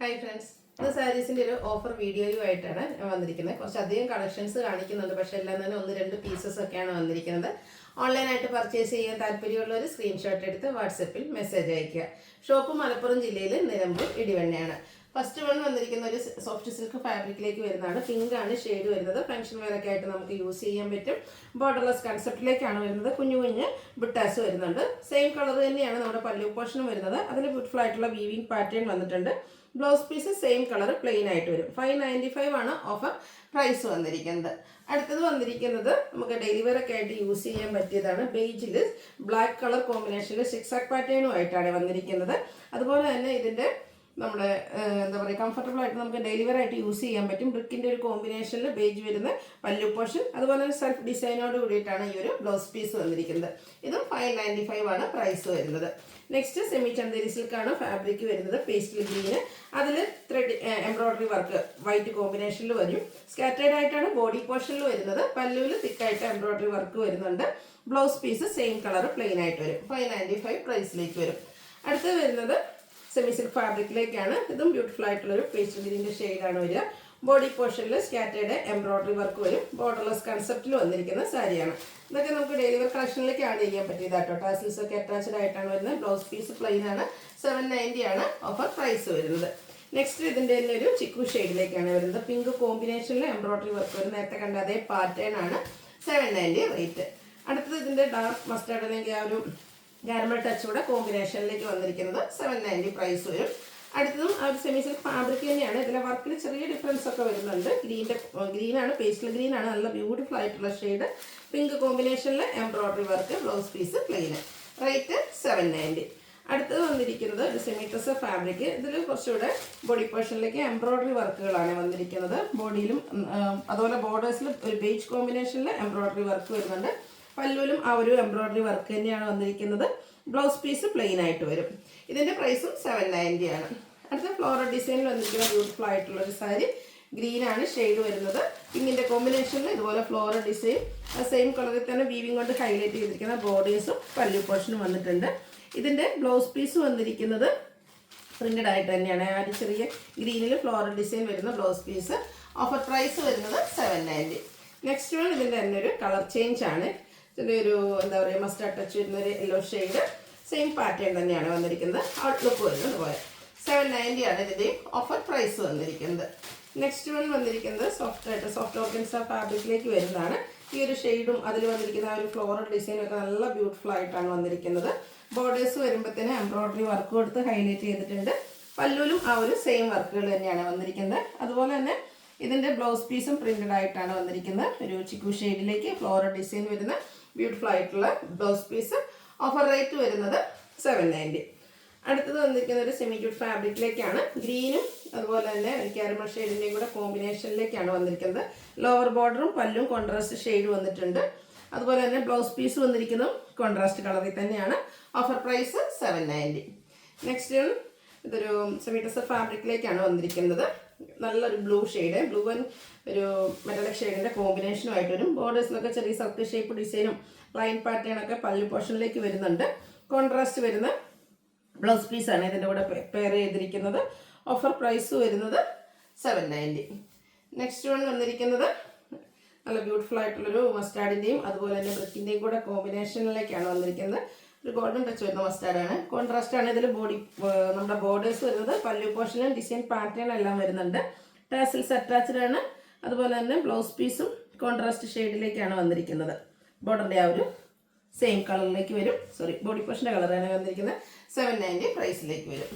Hi friends, ഇത് സാരീസിൻ്റെ ഒരു offer വീഡിയോയുമായിട്ടാണ് ഞാൻ വന്നിരിക്കുന്നത്. കുറച്ചധികം കളക്ഷൻസ് കാണിക്കുന്നുണ്ട്, പക്ഷേ എല്ലാം തന്നെ 1-2 പീസസ് ഒക്കെയാണ് വന്നിരിക്കുന്നത്. ഓൺലൈനായിട്ട് പർച്ചേസ് ചെയ്യാൻ താല്പര്യമുള്ളവർ സ്ക്രീൻഷോട്ട് എടുത്ത് വാട്സപ്പിൽ മെസ്സേജ് അയയ്ക്കുക. ഷോപ്പ് മലപ്പുറം ജില്ലയിൽ നിലമ്പൂർ ഇടിവണ്ണയാണ്. ഫസ്റ്റ് വൺ വന്നിരിക്കുന്ന ഒരു സോഫ്റ്റ് സിൽക്ക് ഫാബ്രിക്കിലേക്ക് വരുന്നതാണ്. പിങ്ക് ആണ് ഷെയ്ഡ് വരുന്നത്. ഫംഗ്ഷൻ വെയറൊക്കെ ആയിട്ട് നമുക്ക് യൂസ് ചെയ്യാൻ പറ്റും. ബോർഡർലെസ് കൺസെപ്റ്റിലേക്കാണ് വരുന്നത്. കുഞ്ഞു കുഞ്ഞ് ബുട്ടാസ് വരുന്നുണ്ട്. സെയിം കളർ തന്നെയാണ് നമ്മുടെ പല്ലു പോർഷനും വരുന്നത്. അതിൽ ബ്യൂട്ടിഫുൾ ആയിട്ടുള്ള വീവിംഗ് പാറ്റേൺ വന്നിട്ടുണ്ട്. Blouse piece same colour plain ആയിട്ട് വരും. 595 ആണ് ഓഫർ പ്രൈസ് വന്നിരിക്കുന്നത്. അടുത്തത് വന്നിരിക്കുന്നത് നമുക്ക് ഡെയിലി വെയർ ഒക്കെ ആയിട്ട് യൂസ് ചെയ്യാൻ പറ്റിയതാണ്. ബേജിൽ ബ്ലാക്ക് കളർ കോമ്പിനേഷനിൽ സിക്സാക് പാറ്റേണുമായിട്ടാണ് വന്നിരിക്കുന്നത്. അതുപോലെ തന്നെ ഇതിൻ്റെ നമ്മുടെ എന്താ പറയുക, കംഫർട്ടബിൾ ആയിട്ട് നമുക്ക് ഡെയിലി വെയർ ആയിട്ട് യൂസ് ചെയ്യാൻ പറ്റും. ബ്രിക്കിൻ്റെ ഒരു കോമ്പിനേഷനിൽ ബേജ് വരുന്ന പല്ലു പോർഷൻ, അതുപോലെ തന്നെ സെൽഫ് ഡിസൈനോട് കൂടിയിട്ടാണ് ഈ ഒരു ബ്ലൗസ് പീസ് വന്നിരിക്കുന്നത്. ഇതും 595 ആണ് പ്രൈസ് വരുന്നത്. നെക്സ്റ്റ് സെമി ചന്ദേരി സിൽക്കാണ് ഫാബ്രിക് വരുന്നത്. പേസ്റ്റൽ ഗ്രീന്, അതിൽ ത്രെഡ് എംബ്രോയിഡറി വർക്ക് വൈറ്റ് കോമ്പിനേഷനിൽ വരും. സ്കാറ്റേഡ് ആയിട്ടാണ് ബോഡി പോർഷനിൽ വരുന്നത്. പല്ലുവിൽ തിക്കായിട്ട് എംബ്രോയിഡറി വർക്ക് വരുന്നുണ്ട്. Blouse piece same colour plain ആയിട്ട് വരും. 595 പ്രൈസിലേക്ക് വരും. അടുത്ത് വരുന്നത് സെമി സിൽക്ക് ഫാബ്രിക്കിലേക്കാണ്. ഇതും ബ്യൂട്ടിഫുൾ ആയിട്ടുള്ളൊരു പേസ്റ്റൽ ഗ്രീൻ്റെ ഷെയ്ഡാണ് വരിക. ബോഡി പോർഷനിൽ സ്കാറ്റേഡ് എംബ്രോയിഡറി വർക്ക് വരും. ബോർഡർലെസ് കൺസെപ്റ്റിൽ വന്നിരിക്കുന്ന സാരിയാണ്. ഇതൊക്കെ നമുക്ക് ഡെയിലി വെയർ കളക്ഷനിലേക്ക് ആഡ് ചെയ്യാൻ പറ്റിയതാട്ടോ. ടാസിൽസ് ഒക്കെ അറ്റാച്ച്ഡ് ആയിട്ടാണ് വരുന്നത്. ബ്ലൗസ് പീസ് പ്ലെയിൻ ആണ്. 790 ആണ് ഓഫർ പ്രൈസ് വരുന്നത്. നെക്സ്റ്റ് ഇതിൻ്റെ തന്നെ ഒരു ചിക്കു ഷെയ്ഡിലേക്കാണ് വരുന്നത്. പിങ്ക് കോമ്പിനേഷനിൽ എംബ്രോയിഡറി വർക്ക് വരും. നേരത്തെ കണ്ട അതേ പാറ്റേൺ ആണ്. 790 റേറ്റ്. അടുത്തത് ഇതിൻ്റെ ഡാർക്ക് മസ്റ്റാർഡ് അല്ലെങ്കിൽ ആ ഒരു കാരമൽ ടച്ച് കൂടെ കോമ്പിനേഷനിലേക്ക് വന്നിരിക്കുന്നത്. 790 പ്രൈസ് വരും. അടുത്തതും ആ ഒരു സെമി സിൽക്ക് ഫാബ്രിക് തന്നെയാണ്. ഇതിലെ വർക്കിൽ ചെറിയ ഡിഫറൻസ് ഒക്കെ വരുന്നുണ്ട്. ഗ്രീനാണ്, പേസ്റ്റൽ ഗ്രീനാണ്, നല്ല ബ്യൂട്ടിഫുൾ ആയിട്ടുള്ള ഷെയ്ഡ്. പിങ്ക് കോമ്പിനേഷനിൽ embroidery work, blouse piece plain. Rate 790. അടുത്തത് വന്നിരിക്കുന്നത് ഒരു സെമി ഡ്രസ് ഫാബ്രിക്. ഇതിൽ കുറച്ചുകൂടെ ബോഡി പോർഷനിലേക്ക് എംബ്രോയിഡറി വർക്കുകളാണ് വന്നിരിക്കുന്നത്. ബോഡിയിലും അതുപോലെ ബോർഡേഴ്സിലും ഒരു ബേജ് കോമ്പിനേഷനിൽ എംബ്രോയിഡറി വർക്ക് വരുന്നുണ്ട്. പല്ലുവിലും ആ ഒരു എംബ്രോയിഡറി വർക്ക് തന്നെയാണ് വന്നിരിക്കുന്നത്. ബ്ലൗസ് പീസ് പ്ലെയിൻ ആയിട്ട് വരും. ഇതിൻ്റെ പ്രൈസും 790 ആണ്. അടുത്ത ഫ്ലോറൽ ഡിസൈനിൽ വന്നിരിക്കുന്ന ബ്യൂട്ടിഫുൾ ആയിട്ടുള്ളൊരു സാരി. ഗ്രീനാണ് ഷെയ്ഡ് വരുന്നത്. പിങ്കിൻ്റെ കോമ്പിനേഷനിൽ ഇതുപോലെ ഫ്ലോറൽ ഡിസൈൻ സെയിം കളറിൽ തന്നെ വീവിങ് കൊണ്ട് ഹൈലൈറ്റ് ചെയ്തിരിക്കുന്ന ബോർഡേഴ്സും പല്ലു പോർഷനും വന്നിട്ടുണ്ട്. ഇതിൻ്റെ ബ്ലൗസ് പീസ് വന്നിരിക്കുന്നത് പ്രിന്റഡ് ആയിട്ട് തന്നെയാണ്. ആ ഒരു ചെറിയ ഗ്രീനിൽ ഫ്ലോറൽ ഡിസൈൻ വരുന്ന ബ്ലൗസ് പീസ്. ഓഫർ പ്രൈസ് വരുന്നത് 790. നെക്സ്റ്റ് വൺ ഇതിൻ്റെ തന്നെ ഒരു കളർ ചേഞ്ച് ആണ്. ഇതിൻ്റെ ഒരു എന്താ പറയുക, മസ്റ്റാർഡ് ടച്ച് വരുന്നൊരു യെല്ലോ ഷെയ്ഡ്. സെയിം പാറ്റേൺ തന്നെയാണ് വന്നിരിക്കുന്നത്. ഔട്ട്ലുക്ക് വരുന്നത് പോലെ 790 ആണ് ഇതിൻ്റെ ഓഫർ പ്രൈസ് വന്നിരിക്കുന്നത്. നെക്സ്റ്റ് വൺ വന്നിരിക്കുന്നത് സോഫ്റ്റ് ഓർഗൻസ ഫാബ്രിക്കിലേക്ക് വരുന്നതാണ്. ഈ ഒരു ഷെയ്ഡും അതിൽ വന്നിരിക്കുന്ന ആ ഒരു ഫ്ലോറൽ ഡിസൈനും ഒക്കെ നല്ല ബ്യൂട്ടിഫുൾ ആയിട്ടാണ് വന്നിരിക്കുന്നത്. ബോർഡേഴ്സ് വരുമ്പോഴത്തേന് എംബ്രോയിഡറി വർക്ക് കൊടുത്ത് ഹൈലൈറ്റ് ചെയ്തിട്ടുണ്ട്. പല്ലുവിലും ആ ഒരു സെയിം വർക്കുകൾ തന്നെയാണ് വന്നിരിക്കുന്നത്. അതുപോലെ തന്നെ ഇതിൻ്റെ ബ്ലൗസ് പീസും പ്രിന്റഡ് ആയിട്ടാണ് വന്നിരിക്കുന്നത്. ഒരു ചിക്കു ഷെയ്ഡിലേക്ക് ഫ്ലോറൽ ഡിസൈൻ വരുന്ന ബ്യൂട്ടിഫുൾ ആയിട്ടുള്ള ബ്ലൗസ് പീസ്. ഓഫർ റേറ്റ് വരുന്നത് 790. അടുത്തത് വന്നിരിക്കുന്ന ഒരു സെമി ജൂട്ട് ഫാബ്രിക്കിലേക്കാണ്. ഗ്രീനും അതുപോലെ തന്നെ ഒരു കാരമൽ ഷെയ്ഡിൻ്റെയും കൂടെ കോമ്പിനേഷനിലേക്കാണ് വന്നിരിക്കുന്നത്. ലോവർ ബോർഡറും പല്ലും കോൺട്രാസ്റ്റ് ഷെയ്ഡ് വന്നിട്ടുണ്ട്. അതുപോലെ തന്നെ ബ്ലൗസ് പീസ് വന്നിരിക്കുന്നതും കോൺട്രാസ്റ്റ് കളറിൽ തന്നെയാണ്. Offer price 790. നെക്സ്റ്റ് ഇതൊരു സെമി ഡ്രസ് ഫാബ്രിക്കിലേക്കാണ് വന്നിരിക്കുന്നത്. നല്ലൊരു ബ്ലൂ ഷെയ്ഡ്, ബ്ലൂ ആൻഡ് ഒരു മെറ്റാലിക് ഷെയ്ഡിൻ്റെ കോമ്പിനേഷനുമായിട്ട് വരും. ബോർഡേഴ്സിലൊക്കെ ചെറിയ സർക്കിൾ ഷേപ്പ് ഡിസൈനും ലൈൻ പാറ്റേണൊക്കെ പല്ലു പോർഷനിലേക്ക് വരുന്നുണ്ട്. കോൺട്രാസ്റ്റ് വരുന്ന ബ്ലൗസ് പീസാണ് ഇതിൻ്റെ കൂടെ പെയർ ചെയ്തിരിക്കുന്നത്. ഓഫർ പ്രൈസ് വരുന്നത് 790. നെക്സ്റ്റ് വൺ വന്നിരിക്കുന്നത് നല്ല ബ്യൂട്ടിഫുൾ ആയിട്ടുള്ളൊരു മസ്റ്റാർഡിൻ്റെയും അതുപോലെ തന്നെ ബ്രിക്കിൻ്റെയും കൂടെ കോമ്പിനേഷനിലേക്കാണ് വന്നിരിക്കുന്നത്. ഒരു ഗോൾഡൻ ടച്ച് വരുന്ന മസ്റ്റാർഡാണ്. കോൺട്രാസ്റ്റ് ആണ് ഇതിൽ നമ്മുടെ ബോർഡേഴ്സ് വരുന്നത്. പല്ലു പോർഷനും ഡിസൈൻ പാറ്റേൺ എല്ലാം വരുന്നുണ്ട്. ടാസിൽസ് അറ്റാച്ച്ഡ് ആണ്. അതുപോലെ തന്നെ ബ്ലൗസ് പീസും കോൺട്രാസ്റ്റ് ഷെയ്ഡിലേക്കാണ് വന്നിരിക്കുന്നത്. ബോർഡറിൻ്റെ ആ ഒരു സെയിം കളറിലേക്ക് വരും. ബോഡി പോർഷൻ്റെ കളറാണ് വന്നിരിക്കുന്നത്. 790 പ്രൈസിലേക്ക് വരും.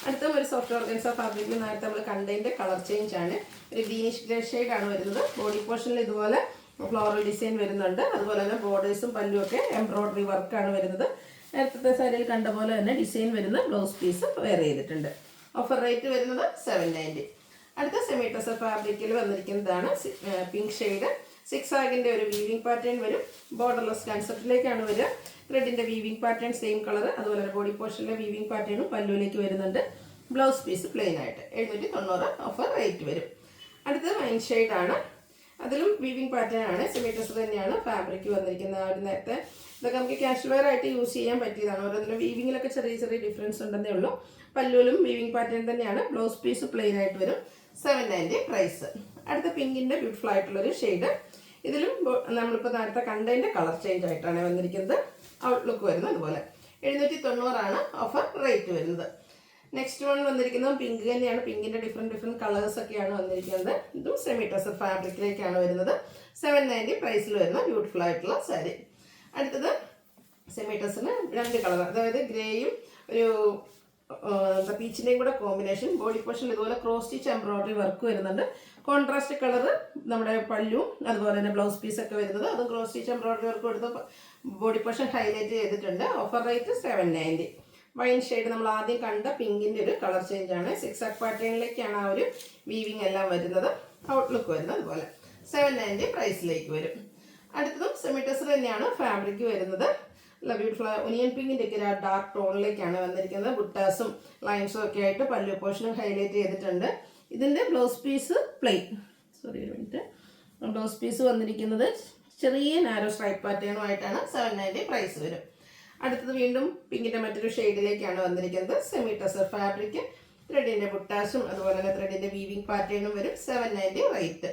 അടുത്ത ഒരു സോഫ്റ്റ് ഓർഗൻസ ഫാബ്രിക്കിൽ നേരത്തെ നമ്മൾ കണ്ടതിൻ്റെ കളർ ചേഞ്ച് ആണ്. ഒരു ഗ്രീനിഷ് ഗ്രേ ഷെയ്ഡാണ് വരുന്നത്. ബോഡി പോർഷനിൽ ഇതുപോലെ ഫ്ലോറൽ ഡിസൈൻ വരുന്നുണ്ട്. അതുപോലെ തന്നെ ബോർഡേഴ്സും പല്ലും ഒക്കെ എംബ്രോയിഡറി വർക്കാണ് വരുന്നത്. നേരത്തെ സാരിയിൽ കണ്ട പോലെ തന്നെ ഡിസൈൻ വരുന്ന ബ്ലൗസ് പീസ് വെയർ ചെയ്തിട്ടുണ്ട്. ഓഫർ റേറ്റ് വരുന്നത് 790. അടുത്ത സെമി ഡ്രസ് ഫാബ്രിക്കിൽ വന്നിരിക്കുന്നതാണ് പിങ്ക് ഷെയ്ഡ്. സിക്സാഗിൻ്റെ ഒരു വീവിംഗ് പാറ്റേൺ വരും. ബോർഡർലെസ് കൺസെപ്റ്റിലേക്കാണ് വരിക. ത്രെഡിൻ്റെ വീവിംഗ് പാറ്റേൺ സെയിം കളർ. അതുപോലെ തന്നെ ബോഡി പോർഷനിലെ വീവിംഗ് പാറ്റേണും പല്ലുവിലേക്ക് വരുന്നുണ്ട്. ബ്ലൗസ് പീസ് പ്ലെയിൻ ആയിട്ട് 790 ഓഫർ റേറ്റ് വരും. അടുത്തത് വൈൻ ഷെയ്ഡാണ്. അതിലും വീവിംഗ് പാറ്റേൺ ആണ്. സെമി ഡ്രസ് തന്നെയാണ് ഫാബ്രിക് വന്നിരിക്കുന്നത്. ആ ഒരു നേരത്തെ ഇതൊക്കെ നമുക്ക് കാഷ്വൽ വെയർ ആയിട്ട് യൂസ് ചെയ്യാൻ പറ്റിയതാണ്. ഓരോന്നിലും വീവിങ്ങിലൊക്കെ ചെറിയ ചെറിയ ഡിഫറൻസ് ഉണ്ടെന്നേ ഉള്ളൂ. പല്ലുവിലും വീവിംഗ് പാറ്റേൺ തന്നെയാണ്. ബ്ലൗസ് പീസ് പ്ലെയിൻ ആയിട്ട് വരും. 790 പ്രൈസ്. അടുത്ത പിങ്കിൻ്റെ ബ്യൂട്ടിഫുൾ ആയിട്ടുള്ളൊരു ഷെയ്ഡ്. ഇതിലും നമ്മളിപ്പോൾ നേരത്തെ കണ്ടതിൻ്റെ കളർ ചേഞ്ച് ആയിട്ടാണ് വന്നിരിക്കുന്നത്. ഔട്ട്ലുക്ക് വരുന്നത് അതുപോലെ 790 ഓഫർ റേറ്റ് വരുന്നത്. നെക്സ്റ്റ് വൺ വന്നിരിക്കുന്നത് പിങ്ക് തന്നെയാണ്. പിങ്കിൻ്റെ ഡിഫറെൻറ്റ് കളേഴ്സ് ഒക്കെയാണ് വന്നിരിക്കുന്നത്. ഇതും സെമി ടസർ ഫാബ്രിക്കിലേക്കാണ് വരുന്നത്. 790 പ്രൈസിൽ വരുന്ന ബ്യൂട്ടിഫുൾ ആയിട്ടുള്ള സാരി. അടുത്തത് സെമി ടസറിന് 2 കളർ, അതായത് ഗ്രേയും ഒരു പീച്ചിൻ്റെയും കൂടെ കോമ്പിനേഷൻ. ബോഡി പോർഷനിൽ ഇതുപോലെ ക്രോസ് സ്റ്റിച്ച് എംബ്രോയിഡറി വർക്ക് വരുന്നുണ്ട്. കോൺട്രാസ്റ്റ് കളർ നമ്മുടെ പല്ലും അതുപോലെ തന്നെ ബ്ലൗസ് പീസൊക്കെ വരുന്നത്. അതും ക്രോസ് സ്റ്റിച്ച് എംബ്രോയിഡറി വർക്ക് കൊടുത്ത് ബോഡി പോർഷൻ ഹൈലൈറ്റ് ചെയ്തിട്ടുണ്ട്. Offer rate 790. വൈൻ ഷെയ്ഡ് നമ്മൾ ആദ്യം കണ്ട പിങ്കിൻ്റെ ഒരു കളർ ചേഞ്ച് ആണ്. 6 പാറ്റേണിലേക്കാണ് ആ ഒരു വീവിങ് എല്ലാം വരുന്നത്. ഔട്ട്ലുക്ക് വരുന്നത് അതുപോലെ 790 പ്രൈസിലേക്ക് വരും. അടുത്തതും സെമി ടസർ തന്നെയാണ് ഫാബ്രിക് വരുന്നത്. നല്ല ബ്യൂട്ടിഫുൾ ഒനിയൻ പിങ്കിൻ്റെ ഒക്കെ ഒരു ഡാർക്ക് ടോണിലേക്കാണ് വന്നിരിക്കുന്നത്. ബുട്ടാസും ലൈൻസും ഒക്കെ ആയിട്ട് പല്ലു പോർഷനും ഹൈലൈറ്റ് ചെയ്തിട്ടുണ്ട്. ഇതിൻ്റെ blouse piece plain, blouse piece വന്നിരിക്കുന്നത് ചെറിയ നാരോ സ്ട്രൈപ്പ് പാറ്റേണുമായിട്ടാണ്. 790 പ്രൈസ് വരും. അടുത്തത് വീണ്ടും പിങ്കിൻ്റെ മറ്റൊരു ഷെയ്ഡിലേക്കാണ് വന്നിരിക്കുന്നത്. സെമി ടസർ ഫാബ്രിക്, ത്രെഡിൻ്റെ ബുട്ടാസും അതുപോലെ തന്നെ ത്രെഡിൻ്റെ വീവിംഗ് പാറ്റേണും വരും. 790 റേറ്റ്.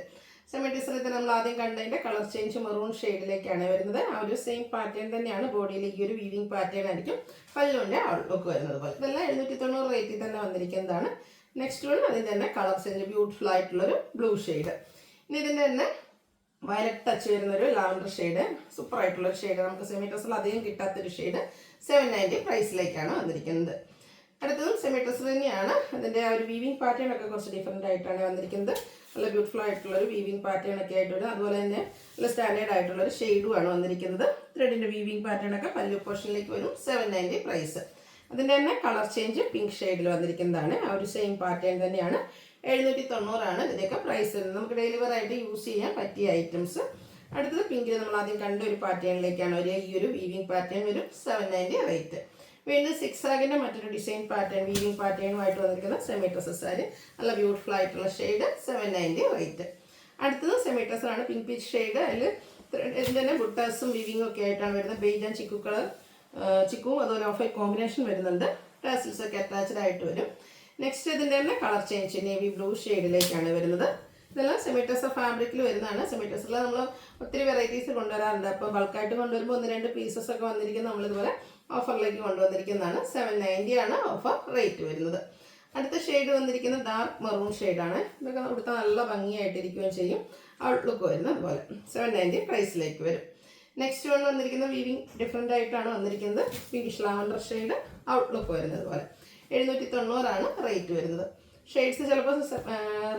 സെമി ടസറിൽ നമ്മൾ ആദ്യം കണ്ടതിൻ്റെ കളർ ചേഞ്ച് മെറൂൺ ഷെയ്ഡിലേക്കാണ് വരുന്നത്. ആ ഒരു സെയിം പാറ്റേൺ തന്നെയാണ് ബോഡിയിലേക്ക് ഒരു വീവിംഗ് പാറ്റേൺ ആയിരിക്കും പല്ലുവിൻ്റെ ഔട്ട്ലുക്ക് വരുന്നത് പോലെ. ഇതെല്ലാം 790 റേറ്റിൽ തന്നെ വന്നിരിക്കുന്നതാണ്. നെക്സ്റ്റ് വൺ അതിൻ്റെ തന്നെ കളർ ചേഞ്ച് ബ്യൂട്ടിഫുൾ ആയിട്ടുള്ളൊരു ബ്ലൂ ഷെയ്ഡ്. ഇനി ഇതിൻ്റെ തന്നെ വയലറ്റ് ടച്ച് വരുന്നൊരു ലാവൻഡർ ഷെയ്ഡ്, സൂപ്പർ ആയിട്ടുള്ളൊരു ഷെയ്ഡ്. നമുക്ക് സെമി ടസറിൽ അധികം കിട്ടാത്തൊരു ഷെയ്ഡ്. 790 പ്രൈസിലേക്കാണ് വന്നിരിക്കുന്നത്. അടുത്തതും സെമി ടസർ തന്നെയാണ്. അതിൻ്റെ ആ ഒരു വീവിംഗ് പാറ്റേൺ ഒക്കെ കുറച്ച് ഡിഫറെൻ്റ് ആയിട്ടാണ് വന്നിരിക്കുന്നത്. നല്ല ബ്യൂട്ടിഫുൾ ആയിട്ടുള്ളൊരു വീവിംഗ് പാറ്റേൺ ഒക്കെ ആയിട്ട് വരും. അതുപോലെ തന്നെ നല്ല സ്റ്റാൻഡേർഡ് ആയിട്ടുള്ളൊരു ഷെയ്ഡുമാണ് വന്നിരിക്കുന്നത്. ത്രെഡിൻ്റെ വീവിംഗ് പാറ്റേൺ ഒക്കെ പല്ലു പോർഷനിലേക്ക് വരും. 790 പ്രൈസ്. അതിൻ്റെ തന്നെ കളർ ചേഞ്ച് പിങ്ക് ഷെയ്ഡിൽ വന്നിരിക്കുന്നതാണ്. ആ ഒരു സെയിം പാറ്റേൺ തന്നെയാണ്. 790 ഇതിൻ്റെയൊക്കെ പ്രൈസ് വരുന്നത്. നമുക്ക് ഡെയിലി വെയർ ആയിട്ട് യൂസ് ചെയ്യാൻ പറ്റിയ ഐറ്റംസ്. അടുത്തത് പിങ്കിൽ നമ്മൾ ആദ്യം കണ്ട ഒരു പാറ്റേണിലേക്കാണ് വരിക. ഈ ഒരു വീവിംഗ് പാറ്റേൺ വരും. 790 റേറ്റ്. വീണ്ടും സിക്സാഗിൻ്റെ മറ്റൊരു ഡിസൈൻ പാറ്റേൺ വീവിംഗ് പാറ്റേണുമായിട്ട് വന്നിരിക്കുന്ന സെമി ടസർ സാരി. നല്ല ബ്യൂട്ടിഫുൾ ആയിട്ടുള്ള ഷെയ്ഡ്. 790 റേറ്റ്. അടുത്തത് സെമി ടസർ ആണ്. Pink peach shade. അതിൽ ഇതിൻ്റെ തന്നെ ബുട്ടാസും വീവിംഗും ഒക്കെ ആയിട്ടാണ് വരുന്നത്. ബേജ് ആൻഡ് ചിക്കു കളർ, ചിക്കുവും അതുപോലെ ഓഫ് വൈറ്റ് കോമ്പിനേഷൻ വരുന്നുണ്ട്. ടാസിൽസ് ഒക്കെ അറ്റാച്ച്ഡ് ആയിട്ട് വരും. നെക്സ്റ്റ് ഇതിൻ്റെ തന്നെ കളർ ചേഞ്ച് നേവി ബ്ലൂ ഷെയ്ഡിലേക്കാണ് വരുന്നത്. ഇതെല്ലാം സെമി ടസർ ഫാബ്രിക്കിൽ വരുന്നതാണ്. സെമി ടസറിൽ നമ്മൾ ഒത്തിരി വെറൈറ്റീസ് കൊണ്ടുവരാറുണ്ട്. അപ്പോൾ ബൾക്കായിട്ട് കൊണ്ടുവരുമ്പോൾ 1-2 പീസസ് ഒക്കെ വന്നിരിക്കുന്നത് നമ്മളിതുപോലെ ഓഫറിലേക്ക് കൊണ്ടുവന്നിരിക്കുന്നതാണ്. 790 ഓഫർ റേറ്റ് വരുന്നത്. അടുത്ത ഷെയ്ഡ് വന്നിരിക്കുന്നത് ഡാർക്ക് മെറൂൺ ഷെയ്ഡാണ്. ഇതൊക്കെ ഇവിടുത്തെ നല്ല ഭംഗിയായിട്ടിരിക്കുകയും ചെയ്യും. ഔട്ട്ലുക്ക് വരുന്നത് അതുപോലെ 790 പ്രൈസിലേക്ക് വരും. നെക്സ്റ്റ് വൺ വന്നിരിക്കുന്ന വീവിംഗ് ഡിഫറെൻ്റ് ആയിട്ടാണ് വന്നിരിക്കുന്നത്. Pinkish lavender shade. ഔട്ട്ലുക്ക് വരുന്നത് പോലെ 790 റേറ്റ് വരുന്നത്. ഷെയ്ഡ്സ് ചിലപ്പോൾ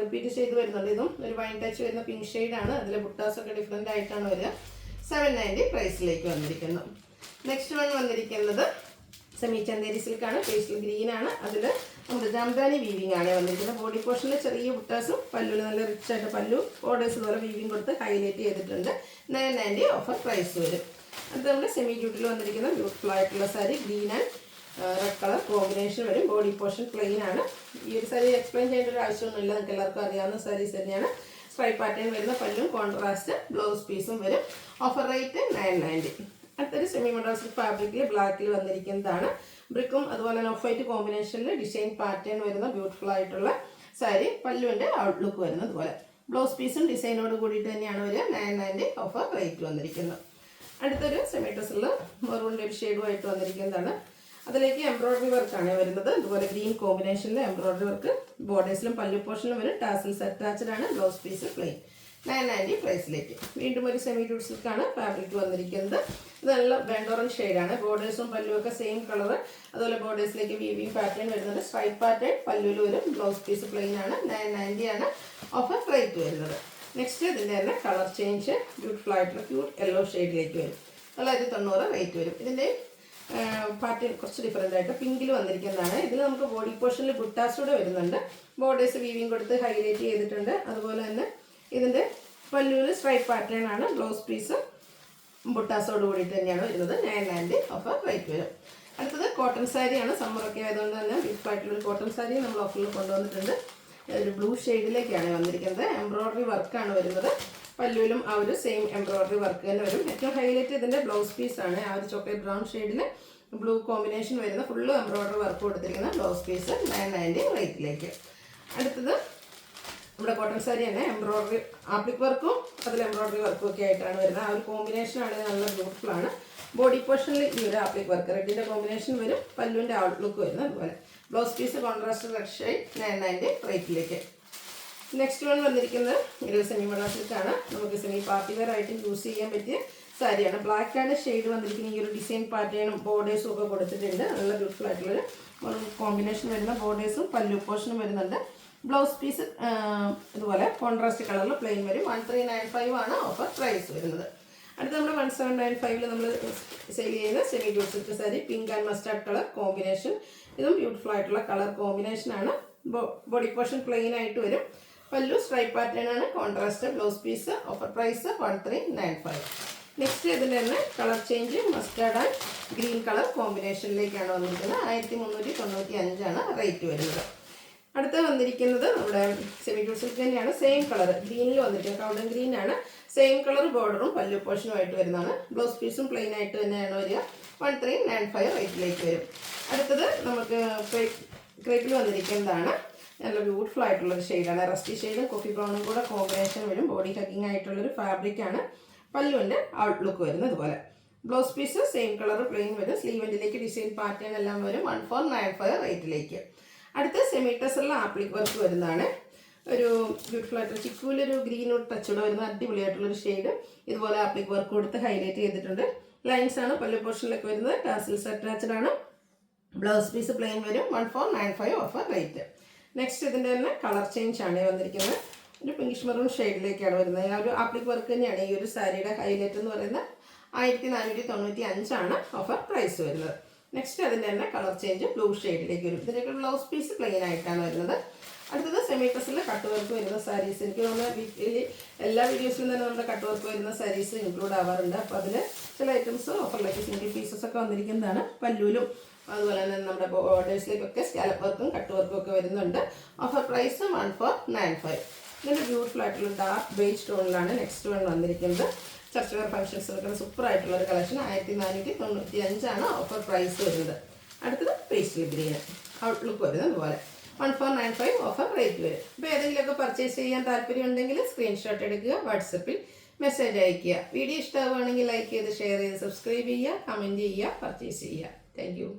റിപ്പീറ്റ് ചെയ്ത് വരുന്നുണ്ട്. ഇതും ഒരു വൈൻ ടച്ച് വരുന്ന പിങ്ക് ഷെയ്ഡാണ്. അതിൽ ബുട്ടാസൊക്കെ ഡിഫറെൻ്റ് ആയിട്ടാണ് വരിക. 790 പ്രൈസിലേക്ക് വന്നിരിക്കുന്നു. നെക്സ്റ്റ് വൺ വന്നിരിക്കുന്നത് സെമി ചന്തേരി സിൽക്കാണ്. പേസ്റ്റൽ ഗ്രീൻ ആണ്. അതിൽ നമ്മുടെ ജാംദാനി വീവിംഗ് ആണ് വന്നിരിക്കുന്നത്. ബോഡി പോർഷനിൽ ചെറിയ ബുട്ടാസും പല്ലുവിൽ നല്ല റിച്ച് ആയിട്ട് പല്ലു ബോർഡേഴ്സ് ഇതുപോലെ വീവിംഗ് കൊടുത്ത് ഹൈലൈറ്റ് ചെയ്തിട്ടുണ്ട്. 990 ഓഫർ പ്രൈസ് വരും. അത് നമ്മുടെ സെമി ജൂട്ടിൽ വന്നിരിക്കുന്ന ബ്യൂട്ടിഫുൾ ആയിട്ടുള്ള sari. Green and red colour combination വരും. ബോഡി പോർഷൻ പ്ലെയിൻ ആണ്. ഈ ഒരു സാരി എക്സ്പ്ലെയിൻ ചെയ്യേണ്ട ഒരു ആവശ്യമൊന്നുമില്ല. നിങ്ങൾക്ക് എല്ലാവർക്കും അറിയാവുന്ന സാരീസ് തന്നെയാണ്. സ്ട്രൈപ്പ് പാറ്റേൺ വരുന്ന പല്ലും കോൺട്രാസ്റ്റ് ബ്ലൗസ് പീസും വരും. Offer rate 990. അടുത്തൊരു സെമി മഡ്രാസ് ഫാബ്രിക്കിൽ ബ്ലാക്കിൽ വന്നിരിക്കുന്നതാണ്. ബ്രിക്കും അതുപോലെ തന്നെ ഓഫ് വൈറ്റ് കോമ്പിനേഷനിൽ ഡിസൈൻ പാറ്റേൺ വരുന്ന ബ്യൂട്ടിഫുൾ ആയിട്ടുള്ള സാരി. പല്ലുവിൻ്റെ ഔട്ട്ലുക്ക് വരുന്നത് പോലെ ബ്ലൗസ് പീസും ഡിസൈനോട് കൂടിയിട്ട് തന്നെയാണ് വരിക. 990 ഓഫർ റേറ്റ് വന്നിരിക്കുന്നത്. അടുത്തൊരു സെമി ടസറിൽ മെറൂണിൻ്റെ ഒരു ഷെയ്ഡുമായിട്ട് വന്നിരിക്കുന്നതാണ്. അതിലേക്ക് എംബ്രോയിഡറി വർക്കാണ് വരുന്നത്. അതുപോലെ ഗ്രീൻ കോമ്പിനേഷനിൽ എംബ്രോയിഡറി വർക്ക് ബോർഡേഴ്സിലും പല്ലു പോർഷനിലും വരും. ടാസിൽസ് അറ്റാച്ച്ഡ് ആണ്. Blouse piece plain. 990 പ്രൈസിലേക്ക്. വീണ്ടും ഒരു സെമി ഡ്യൂട്ട് സിൽക്കാണ് ഫാബ്രിക് വന്നിരിക്കുന്നത്. ഇത് നല്ല വെണ്ടോറൻ ഷെയ്ഡാണ്. ബോർഡേഴ്സും പല്ലുമൊക്കെ സെയിം കളർ. അതുപോലെ ബോർഡേഴ്സിലേക്ക് വീവിംഗ് പാറ്റേൺ വരുന്നുണ്ട്. സ്ട്രൈപ്പ് പാറ്റേൺ പല്ലുവിൽ വരും. ബ്ലൗസ് പീസ് പ്ലെയിൻ ആണ്. 990 ഓഫർ റേറ്റ് വരുന്നത്. നെക്സ്റ്റ് ഇതിൻ്റെ തന്നെ കളർ ചേഞ്ച് ബ്യൂട്ടിഫുൾ ആയിട്ടുള്ള ക്യൂട്ട് യെല്ലോ ഷെയ്ഡിലേക്ക് വരും. 990 റേറ്റ് വരും. ഇതിൻ്റെ പാറ്റേൺ കുറച്ച് ഡിഫറെൻ്റ് ആയിട്ട് പിങ്കിൽ വന്നിരിക്കുന്നതാണ്. ഇതിൽ നമുക്ക് ബോഡി പോർഷനിൽ ബുട്ടാസൂടെ വരുന്നുണ്ട്. ബോർഡേഴ്സ് വീവിംഗ് കൊടുത്ത് ഹൈലൈറ്റ് ചെയ്തിട്ടുണ്ട്. അതുപോലെ തന്നെ ഇതിൻ്റെ പല്ലുവിൽ സ്ട്രൈപ്പ് പാറ്റേൺ ആണ്. ബ്ലൗസ് പീസ് ബുട്ടാസോട് കൂടിയിട്ട് തന്നെയാണ് വരുന്നത്. 990 ഓഫർ റേറ്റ് വരും. അടുത്തത് കോട്ടൺ സാരിയാണ്. സമ്മറൊക്കെ ആയതുകൊണ്ട് തന്നെ ബ്യൂട്ടിഫുൾ ആയിട്ടുള്ളൊരു കോട്ടൺ സാരി നമ്മൾ ഓഫറിൽ കൊണ്ടുവന്നിട്ടുണ്ട്. ഒരു ബ്ലൂ ഷെയ്ഡിലേക്കാണ് വന്നിരിക്കുന്നത്. എംബ്രോയിഡറി വർക്കാണ് വരുന്നത്. പല്ലുവിലും ആ ഒരു സെയിം എംബ്രോയിഡറി വർക്ക് തന്നെ വരും. ഏറ്റവും ഹൈലൈറ്റ് ഇതിൻ്റെ ബ്ലൗസ് പീസാണ്. ആ ഒരു ചോക്ലേറ്റ് ബ്രൗൺ ഷെയ്ഡിൽ ബ്ലൂ കോമ്പിനേഷൻ വരുന്ന ഫുള്ള് എംബ്രോയ്ഡറി വർക്ക് കൊടുത്തിരിക്കുന്ന ബ്ലൗസ് പീസ് 990 റേറ്റിലേക്ക്. അടുത്തത് നമ്മുടെ കോട്ടൺ സാരി തന്നെ എംബ്രോയ്ഡറി ആപ്ലിക് വർക്കും അതിൽ എംബ്രോയ്ഡറി വർക്കും ഒക്കെ ആയിട്ടാണ് വരുന്നത്. ആ ഒരു കോമ്പിനേഷനാണ് നല്ല ബ്യൂട്ടിഫുൾ ആണ്. ബോഡി പോർഷനിൽ ഈ ഒരു ആപ്ലിക് വർക്ക് റെഡിൻ്റെ കോമ്പിനേഷൻ വരും, പല്ലുവിൻ്റെ ഔട്ട്ലുക്ക് വരുന്നത് അതുപോലെ. Blouse piece contrast red shade 990 റേറ്റിലേക്ക്. നെക്സ്റ്റ് വൺ വന്നിരിക്കുന്നത് ഒരു സെമി മഡ സിൽക്കാണ്. നമുക്ക് സെമി പാർട്ടി വെയർ ആയിട്ട് യൂസ് ചെയ്യാൻ പറ്റിയ സാരിയാണ്. ബ്ലാക്കാണ് ഷെയ്ഡ് വന്നിരിക്കുന്നത്. ഈ ഒരു ഡിസൈൻ പാറ്റേണും ബോർഡേഴ്സും ഒക്കെ കൊടുത്തിട്ടുണ്ട്. നല്ല ബ്യൂട്ടിഫുൾ ആയിട്ടുള്ളൊരു കോമ്പിനേഷൻ വരുന്ന ബോർഡേഴ്സും പല്ലു പോർഷനും വരുന്നുണ്ട്. ബ്ലൗസ് പീസ് ഇതുപോലെ കോൺട്രാസ്റ്റ് കളറിൽ പ്ലെയിൻ വരും. 1395 ആണ് ഓഫർ പ്രൈസ് വരുന്നത്. അടുത്ത നമ്മൾ 1795 നമ്മൾ സെയിൽ ചെയ്യുന്ന semi dual silk sari pink and mustard colour combination. ഇതും ബ്യൂട്ടിഫുൾ ആയിട്ടുള്ള കളർ കോമ്പിനേഷനാണ്. ബോഡി പോർഷൻ പ്ലെയിൻ ആയിട്ട് വരും. പല്ലു സ്ട്രൈപ്പ് പാറ്റേൺ ആണ്. Contrast blouse piece offer price 1395. Next ഇതിൻ്റെ തന്നെ colour change mustard and green colour കോമ്പിനേഷനിലേക്കാണ് വന്നിരിക്കുന്നത്. 1395 ആണ് റേറ്റ് വരുന്നത്. അടുത്ത വന്നിരിക്കുന്നത് നമ്മുടെ സെമി ഡ്യൂൾ സിൽക്ക് തന്നെയാണ്. സെയിം കളർ ഗ്രീനിൽ വന്നിരിക്കുന്നത് കൗണ്ടൻ ഗ്രീൻ ആണ്. സെയിം കളർ ബോർഡറും പല്ലു പോർഷനുമായിട്ട് വരുന്നതാണ്. ബ്ലൗസ് പീസും പ്ലെയിൻ ആയിട്ട് തന്നെയാണ് വരിക. 1395 റേറ്റിലേക്ക് വരും. അടുത്തത് നമുക്ക് ക്രേപ്പിൽ വന്നിരിക്കുന്നതാണ്. നല്ല ബ്യൂട്ടിഫുൾ ആയിട്ടുള്ളൊരു ഷെയ്ഡാണ്. റസ്റ്റി ഷെയ്ഡും കോഫി ബ്രൗണും കൂടെ കോമ്പിനേഷൻ വരും. ബോഡി ഹഗ്ഗിങ് ആയിട്ടുള്ളൊരു ഫാബ്രിക്കാണ്. പല്ലുവിൻ്റെ ഔട്ട്ലുക്ക് വരുന്നത് ഇതുപോലെ. Blouse piece same colour plain വരും. സ്ലീവെൻറ്റിലേക്ക് ഡിസൈൻ പാറ്റേൺ എല്ലാം വരും. 1495 റേറ്റിലേക്ക്. അടുത്ത സെമി ടെസറിൽ ആപ്ലിക് വർക്ക് വരുന്നതാണ്. ഒരു ബ്യൂട്ടിഫുൾ ആയിട്ടുള്ള ചിക്കുവിലൊരു ഗ്രീൻ ടച്ചോടെ വരുന്ന അടിപൊളിയായിട്ടുള്ളൊരു ഷെയ്ഡ്. ഇതുപോലെ ആപ്ലിക് വർക്ക് കൊടുത്ത് ഹൈലൈറ്റ് ചെയ്തിട്ടുണ്ട്. ലൈൻസ് ആണ് പല്ലു പോർഷനിലൊക്കെ വരുന്നത്. ടാസിൽസ് അറ്റാച്ച്ഡ് ആണ്. ബ്ലൗസ് പീസ് പ്ലെയിൻ വരും. 1495 ഓഫർ റേറ്റ്. നെക്സ്റ്റ് ഇതിൻ്റെ തന്നെ കളർ ചേഞ്ച് ആണ് വന്നിരിക്കുന്നത്. ഒരു പിങ്കിഷ് മെറൂൺ ഷെയ്ഡിലേക്കാണ് വരുന്നത്. ആ ഒരു ആപ്ലിക് വർക്ക് തന്നെയാണ് ഈ ഒരു സാരിയുടെ ഹൈലൈറ്റ് എന്ന് പറയുന്നത്. 1495 ആണ് ഓഫർ പ്രൈസ് വരുന്നത്. നെക്സ്റ്റ് അതിൻ്റെ തന്നെ കളർ ചേഞ്ച് ബ്ലൂ ഷെയ്ഡിലേക്ക് വരും. ഇതിൻ്റെയൊക്കെ ബ്ലൗസ് പീസ് പ്ലെയിൻ ആയിട്ടാണ് വരുന്നത്. അടുത്തത് സെമി ഡ്രസ്സിൽ കട്ട് വർക്ക് വരുന്ന സാരീസ്. എനിക്ക് തോന്നുന്നത് എല്ലാ വീഡിയോസിലും തന്നെ നമ്മുടെ കട്ട് വർക്ക് വരുന്ന സാരീസ് ഇൻക്ലൂഡ് ആവാറുണ്ട്. അപ്പോൾ അതിൽ ചില ഐറ്റംസ് ഓഫറിലേക്ക് സിംഗിൾ പീസസ് ഒക്കെ വന്നിരിക്കുന്നതാണ്. പല്ലുവിലും അതുപോലെ തന്നെ നമ്മുടെ ബോർഡേഴ്സിലേക്കൊക്കെ സ്കാലപ്പ് വർക്കും കട്ട് വർക്കും ഒക്കെ വരുന്നുണ്ട്. Offer price 1495. ഇതിൻ്റെ ബ്യൂട്ടിഫുൾ ആയിട്ടുള്ള ഡാർക്ക് ബേജ് ടോണിലാണ് നെക്സ്റ്റ് വൺ വന്നിരിക്കുന്നത്. ചർച്ച് വെയർ ഫംഗ്ഷൻസിനൊക്കെ സൂപ്പർ ആയിട്ടുള്ളൊരു കളക്ഷൻ. 1495 ആണ് ഓഫർ പ്രൈസ് വരുന്നത്. അടുത്തത് പേസ്റ്റൽ ഗ്രീൻ ഔട്ട്ലുക്ക് വരുന്നത് അതുപോലെ. 1495 ഓഫർ റേറ്റ് വരും. അപ്പോൾ ഏതെങ്കിലുമൊക്കെ പർച്ചേസ് ചെയ്യാൻ താല്പര്യം ഉണ്ടെങ്കിൽ സ്ക്രീൻഷോട്ട് എടുക്കുക, വാട്സപ്പിൽ മെസ്സേജ് അയയ്ക്കുക. വീഡിയോ ഇഷ്ടമാവുകയാണെങ്കിൽ ലൈക്ക് ചെയ്ത് ഷെയർ ചെയ്ത് സബ്സ്ക്രൈബ് ചെയ്യുക, കമൻറ്റ് ചെയ്യുക, പർച്ചേസ് ചെയ്യുക. Thank you.